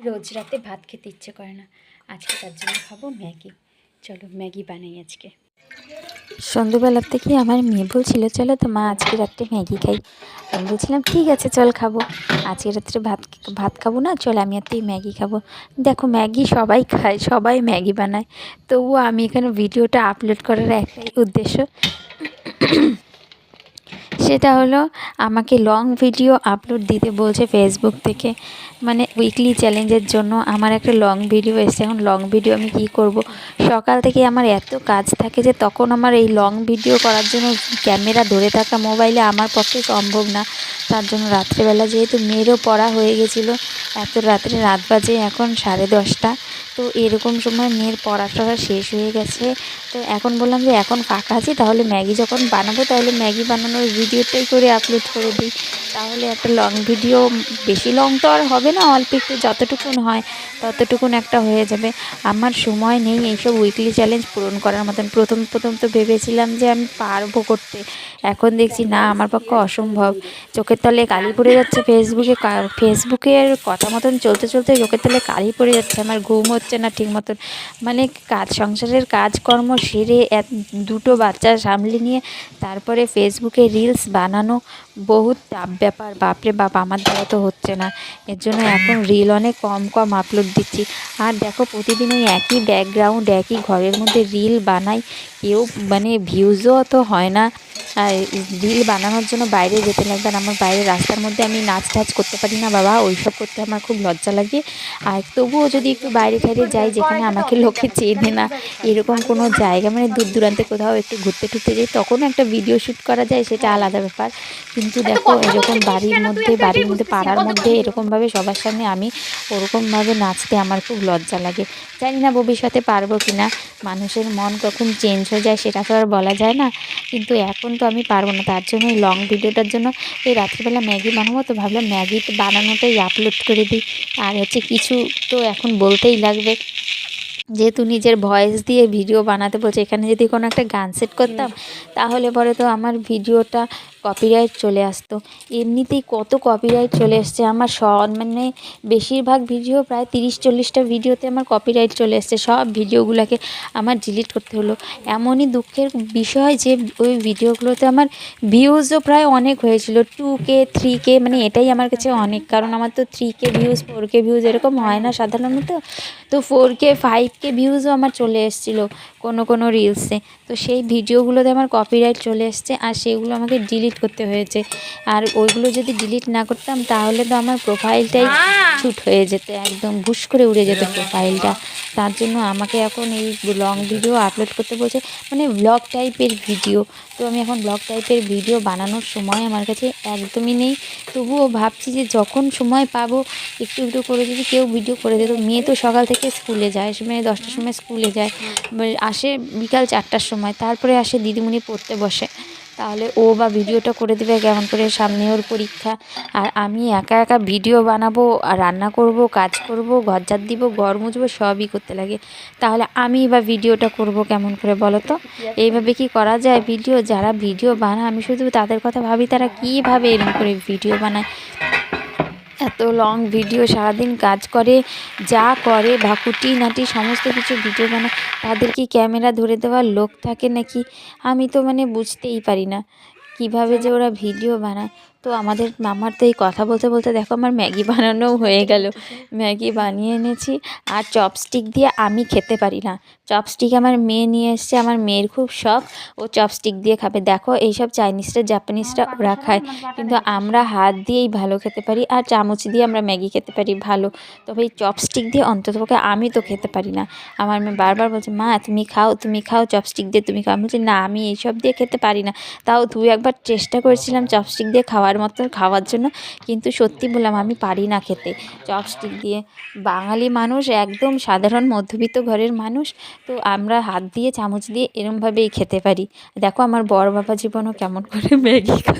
রোজ রাতে ভাত খেতে ইচ্ছে করে না, আজকে তার জন্য খাবো ম্যাগি। চলো ম্যাগি বানাই আজকে। সন্ধ্যাবেলার থেকে আমার মেয়ে বলছিল চলো তো মা আজকে রাত্রে ম্যাগি খাই। আমি বলছিলাম ঠিক আছে চল খাবো। আজকে রাত্রে ভাত খাবো না, চল আমি আর তুই ম্যাগি খাবো। দেখো ম্যাগি সবাই খায়, সবাই ম্যাগি বানায়, তবুও আমি এখানে ভিডিওটা আপলোড করার একটাই উদ্দেশ্য, সেটা হলো আমাকে লং ভিডিও আপলোড দিতে বলছে ফেসবুক থেকে, মানে উইকলি চ্যালেঞ্জের জন্য আমার একটা লং ভিডিও এসেছে। এখন লং ভিডিও আমি কী করব, সকাল থেকে আমার এত কাজ থাকে যে তখন আমার এই লং ভিডিও করার জন্য ক্যামেরা ধরে থাকা মোবাইলে আমার পক্ষে সম্ভব না। তার জন্য রাত্রেবেলা যেহেতু মেয়েরও পড়া হয়ে গেছিলো, এত রাত্রে, রাত বাজে এখন 10:30, তো এরকম সময় মেয়ের পড়াটা শেষ হয়ে গেছে। তো এখন বললাম যে এখন ফাঁকা আছি, তাহলে ম্যাগি যখন বানাবো তাহলে ম্যাগি বানানোর ভিডিওটাই করে আপলোড করে দিই, তাহলে একটা লং ভিডিও, বেশি লং তো আর হবে না, অল্প একটু যতটুকুন হয় ততটুকুন একটা হয়ে যাবে। আমার সময় নেই এইসব উইকলি চ্যালেঞ্জ পূরণ করার মতন। প্রথম তো ভেবেছিলাম যে আমি পারবো করতে, এখন দেখছি না, আমার পক্ষে অসম্ভব। চোখের তলে কালি পড়ে যাচ্ছে, ফেসবুকের কথা মতন চলতে চলতে চোখের তলে কালি পড়ে যাচ্ছে, আমার ঘুম হচ্ছে না ঠিক মতন। মানে সংসারের কাজকর্ম সেরে দুটো বাচ্চা সামলে নিয়ে তারপরে ফেসবুকে রিলস বানানো বহুত টাফ ব্যাপার, বাপরে বাপ, আমার দ্বারা তো হচ্ছে না। এর জন্য এখন রিল অনেক কম আপলোড দিচ্ছি। আর দেখো প্রতিদিন ওই একই ব্যাকগ্রাউন্ড, একই ঘরের মধ্যে রিল বানাই, কেউ মানে ভিউজও তো হয় না। আর রিল বানানোর জন্য বাইরে যেতে লাগবে, আর আমার বাইরে রাস্তার মধ্যে আমি নাচ টাচ করতে পারি না বাবা, ওইসব করতে আমার খুব লজ্জা লাগে। আর তবুও যদি একটু বাইরে খাইরে যাই, যেখানে আমাকে লোকে চেনে না, এরকম কোনো জায়গা, মানে দূর দূরান্তে কোথাও একটু ঘুরতে টুরতে যাই, তখন একটা ভিডিও শ্যুট করা যায়, সেটা আলাদা ব্যাপার। কিন্তু দেখো এরকম বাড়ির মধ্যে পাড়ার মধ্যে এরকমভাবে সবার সামনে আমি ওরকমভাবে নাচতে আমার খুব লজ্জা লাগে। জানি না ভবিষ্যতে পারবো কি না, মানুষের মন কখন চেঞ্জ হয়ে যায় সেটা তো আর বলা যায় না, কিন্তু এখন তো আমি পারবো না। তার জন্য এই লং ভিডিওটার জন্য এই রাত্রিবেলা ম্যাগি বানাবো, তো ভাবলাম ম্যাগি বানানোটাই আপলোড করে দিই। আর হচ্ছে কিছু তো এখন বলতেই লাগবে, যেহেতু নিজের ভয়েস দিয়ে ভিডিও বানাতে বলছে, এখানে যদি কোনো একটা গান সেট করতাম তাহলে পরে তো আমার ভিডিওটা কপিরাইট চলে আসতো। এমনিতেই কত কপিরাইট চলে এসছে আমার, মানে বেশিরভাগ ভিডিও, প্রায় 30-40টা ভিডিওতে আমার কপিরাইট চলে এসছে, সব ভিডিওগুলোকে আমার ডিলিট করতে হলো। এমনই দুঃখের বিষয় যে ওই ভিডিওগুলোতে আমার ভিউজও প্রায় অনেক হয়েছিল, 2K 3K, মানে এটাই আমার কাছে অনেক, কারণ আমার তো 3K ভিউজ 4K ভিউজ এরকম হয় না সাধারণত, তো 4K 5K ভিউজও আমার চলে এসেছিলো কোনো রিলসে। তো সেই ভিডিওগুলোতে আমার কপিরাইট চলে এসছে, আর সেগুলো আমাকে ডিলিট করতে হয়েছে। আর ওইগুলো যদি ডিলিট না করতাম তাহলে তো আমার প্রোফাইলটাই ছুট হয়ে যেত, একদম ভুস করে উড়ে যেত প্রোফাইলটা। তার জন্য আমাকে এখন এই লং ভিডিও আপলোড করতে বলছে, মানে ব্লগ টাইপের ভিডিও। তো আমি এখন ব্লগ টাইপের ভিডিও বানানোর সময় আমার কাছে একদমই নেই, তবুও ভাবছি যে যখন সময় পাবো একটু একটু করে যদি কেউ ভিডিও করে দিত। মেয়ে তো সকাল থেকে স্কুলে যায়, মানে 10টার সময় স্কুলে যায়, আসে বিকাল 4টার সময়, তারপরে আসে দিদিমণি পড়তে বসে, তাহলে ও বা ভিডিওটা করে দেবে কেমন করে, সামনে ওর পরীক্ষা। আর আমি একা একা ভিডিও বানাবো, আর রান্না করব, কাজ করব, ঘর ঝাড় দিব, ঘর মুছবো, সবই করতে লাগে, তাহলে আমি বা ভিডিওটা করব কেমন করে বলো তো? এইভাবে কি করা যায় ভিডিও? যারা ভিডিও বানায় আমি শুধু তাদের কথা ভাবি, তারা কীভাবে এরকম করে ভিডিও বানায়, এত লং ভিডিও, সারাদিন কাজ করে, যা করে বা খুঁটিনাটি সমস্ত কিছু ভিডিও বানায়, তাদের কি ক্যামেরা ধরে দেওয়ার লোক থাকে নাকি? আমি তো মানে বুঝতেই পারি না কীভাবে যে ওরা ভিডিও বানায়। তো আমার তো এই কথা বলতে বলতে দেখো আমার ম্যাগি বানানোও হয়ে গেল। ম্যাগি বানিয়ে এনেছি, আর চপস্টিক দিয়ে আমি খেতে পারি না, চপস্টিক আমার মেয়ে নিয়ে এসছে, আমার মেয়ের খুব শখ, ও চপস্টিক দিয়ে খাবে। দেখো এইসব চাইনিজরা জাপানিজরা ওরা খায়, কিন্তু আমরা হাত দিয়েই ভালো খেতে পারি, আর চামচ দিয়ে আমরা ম্যাগি খেতে পারি ভালো, তবে এই চপস্টিক দিয়ে অন্ততপক্ষে আমি তো খেতে পারি না। আমার মেয়ে বারবার বলছে মা তুমি খাও চপস্টিক দিয়ে তুমি খাও, আমি বলছি না আমি এইসব দিয়ে খেতে পারি না। তাও 2-একবার চেষ্টা করেছিলাম চপস্টিক দিয়ে খাওয়ার জন্য, কিন্তু সত্যি বললাম আমি পারি না খেতে চপস্টিক দিয়ে। বাঙালি মানুষ, একদম সাধারণ মধ্যবিত্ত ঘরের মানুষ, তো আমরা হাত দিয়ে চামচ দিয়ে এরমভাবেই খেতে পারি। দেখো আমার বড় বাবা জীবনও কেমন করে ম্যাগি খায়।